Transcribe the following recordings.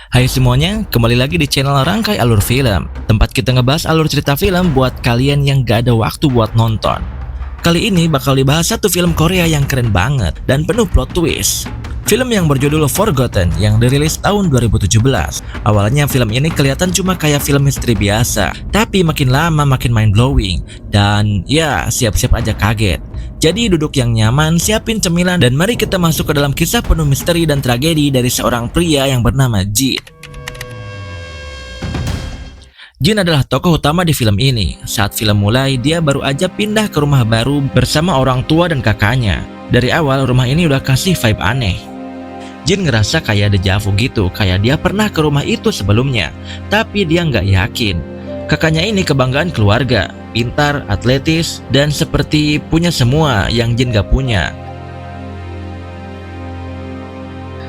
Hai semuanya, kembali lagi di channel Rangkai Alur Film, tempat kita ngebahas alur cerita film buat kalian yang gak ada waktu buat nonton. Kali ini bakal dibahas satu film Korea yang keren banget dan penuh plot twist. Film yang berjudul Forgotten yang dirilis tahun 2017. Awalnya film ini kelihatan cuma kayak film misteri biasa, tapi makin lama makin mind blowing. Dan ya, siap-siap aja kaget. Jadi duduk yang nyaman, siapin cemilan, dan mari kita masuk ke dalam kisah penuh misteri dan tragedi dari seorang pria yang bernama Jin. Jin adalah tokoh utama di film ini. Saat film mulai, dia baru aja pindah ke rumah baru bersama orang tua dan kakaknya. Dari awal, rumah ini udah kasih vibe aneh. Jin ngerasa kayak dejavu gitu, kayak dia pernah ke rumah itu sebelumnya. Tapi dia nggak yakin. Kakaknya ini kebanggaan keluarga, pintar, atletis, dan seperti punya semua yang Jin gak punya.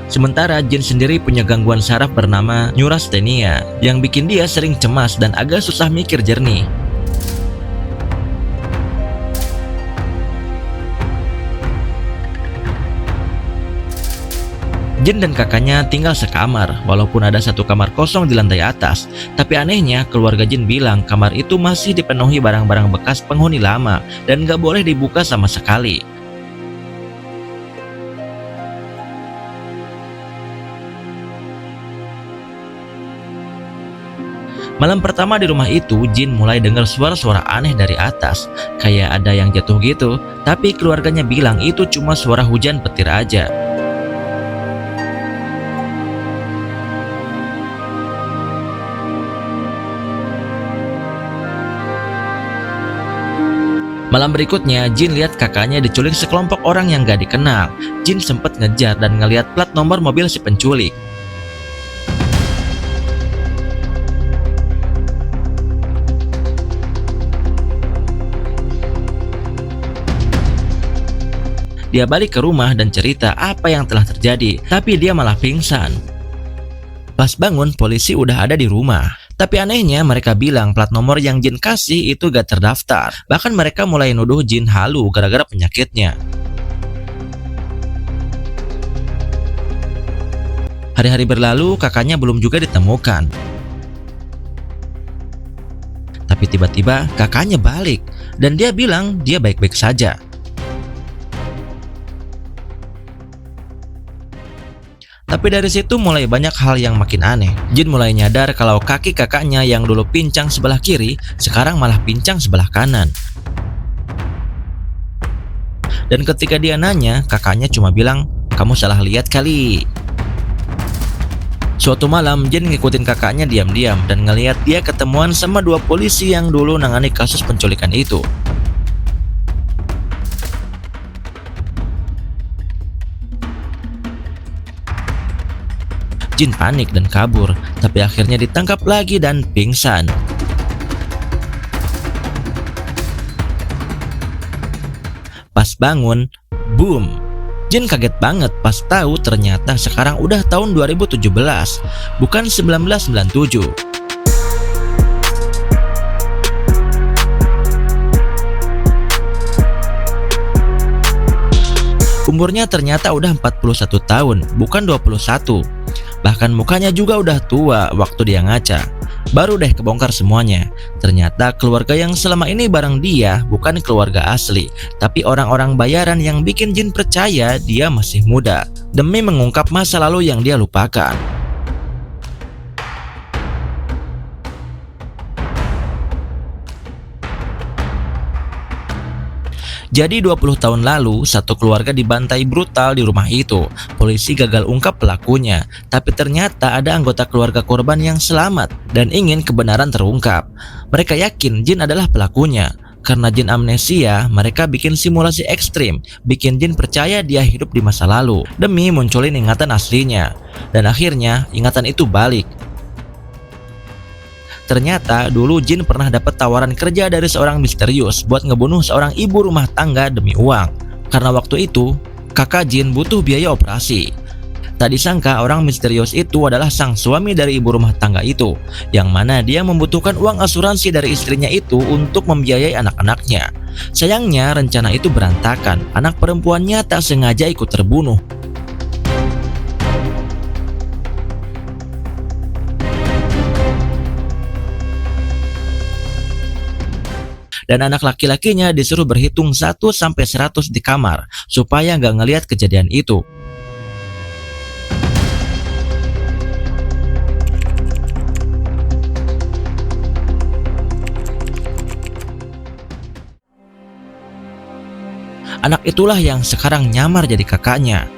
Sementara Jin sendiri punya gangguan saraf bernama neurasthenia yang bikin dia sering cemas dan agak susah mikir jernih. Jin dan kakaknya tinggal sekamar, walaupun ada satu kamar kosong di lantai atas. Tapi anehnya, keluarga Jin bilang kamar itu masih dipenuhi barang-barang bekas penghuni lama dan gak boleh dibuka sama sekali. Malam pertama di rumah itu, Jin mulai dengar suara-suara aneh dari atas, kayak ada yang jatuh gitu. Tapi keluarganya bilang itu cuma suara hujan petir aja. Malam berikutnya, Jin lihat kakaknya diculik sekelompok orang yang gak dikenal. Jin sempat ngejar dan ngeliat plat nomor mobil si penculik. Dia balik ke rumah dan cerita apa yang telah terjadi, tapi dia malah pingsan. Pas bangun, polisi udah ada di rumah. Tapi anehnya mereka bilang plat nomor yang Jin kasih itu gak terdaftar. Bahkan mereka mulai nuduh Jin halu gara-gara penyakitnya. Hari-hari berlalu, kakaknya belum juga ditemukan. Tapi tiba-tiba kakaknya balik dan dia bilang dia baik-baik saja. Tapi dari situ mulai banyak hal yang makin aneh. Jin mulai nyadar kalau kaki kakaknya yang dulu pincang sebelah kiri, sekarang malah pincang sebelah kanan. Dan ketika dia nanya, kakaknya cuma bilang, "Kamu salah lihat kali." Suatu malam, Jin ngikutin kakaknya diam-diam dan ngelihat dia ketemuan sama dua polisi yang dulu nangani kasus penculikan itu. Jin panik dan kabur, tapi akhirnya ditangkap lagi dan pingsan. Pas bangun, boom! Jin kaget banget pas tahu ternyata sekarang udah tahun 2017, bukan 1997. Umurnya ternyata udah 41 tahun, bukan 21. Bahkan mukanya juga udah tua waktu dia ngaca. Baru deh kebongkar semuanya. Ternyata keluarga yang selama ini bareng dia bukan keluarga asli, tapi orang-orang bayaran yang bikin Jin percaya dia masih muda, demi mengungkap masa lalu yang dia lupakan. Jadi 20 tahun lalu, satu keluarga dibantai brutal di rumah itu. Polisi gagal ungkap pelakunya, tapi ternyata ada anggota keluarga korban yang selamat dan ingin kebenaran terungkap. Mereka yakin Jin adalah pelakunya. Karena Jin amnesia, mereka bikin simulasi ekstrim, bikin Jin percaya dia hidup di masa lalu, demi munculin ingatan aslinya. Dan akhirnya, ingatan itu balik. Ternyata dulu Jin pernah dapat tawaran kerja dari seorang misterius buat ngebunuh seorang ibu rumah tangga demi uang. Karena waktu itu, kakak Jin butuh biaya operasi. Tak disangka orang misterius itu adalah sang suami dari ibu rumah tangga itu, yang mana dia membutuhkan uang asuransi dari istrinya itu untuk membiayai anak-anaknya. Sayangnya rencana itu berantakan, anak perempuannya tak sengaja ikut terbunuh. dan anak laki-lakinya disuruh berhitung 1 sampai 100 di kamar supaya nggak ngelihat kejadian itu. Anak itulah yang sekarang nyamar jadi kakaknya.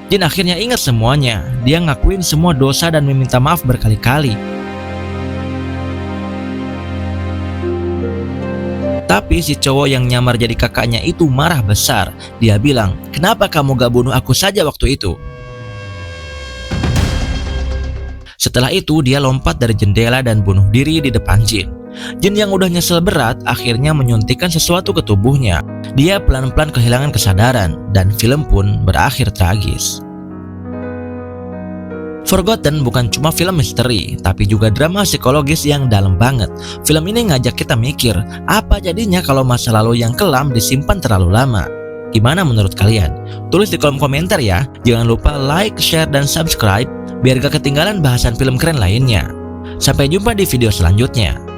Jin akhirnya ingat semuanya. Dia ngakuin semua dosa dan meminta maaf berkali-kali. Tapi si cowok yang nyamar jadi kakaknya itu marah besar. Dia bilang, "Kenapa kamu gak bunuh aku saja waktu itu?" Setelah itu dia lompat dari jendela dan bunuh diri di depan Jin. Jin yang udah nyesel berat akhirnya menyuntikkan sesuatu ke tubuhnya. Dia pelan-pelan kehilangan kesadaran dan film pun berakhir tragis. Forgotten bukan cuma film misteri, tapi juga drama psikologis yang dalam banget. Film ini ngajak kita mikir, apa jadinya kalau masa lalu yang kelam disimpan terlalu lama? Gimana menurut kalian? Tulis di kolom komentar ya. Jangan lupa like, share, dan subscribe biar gak ketinggalan bahasan film keren lainnya. Sampai jumpa di video selanjutnya.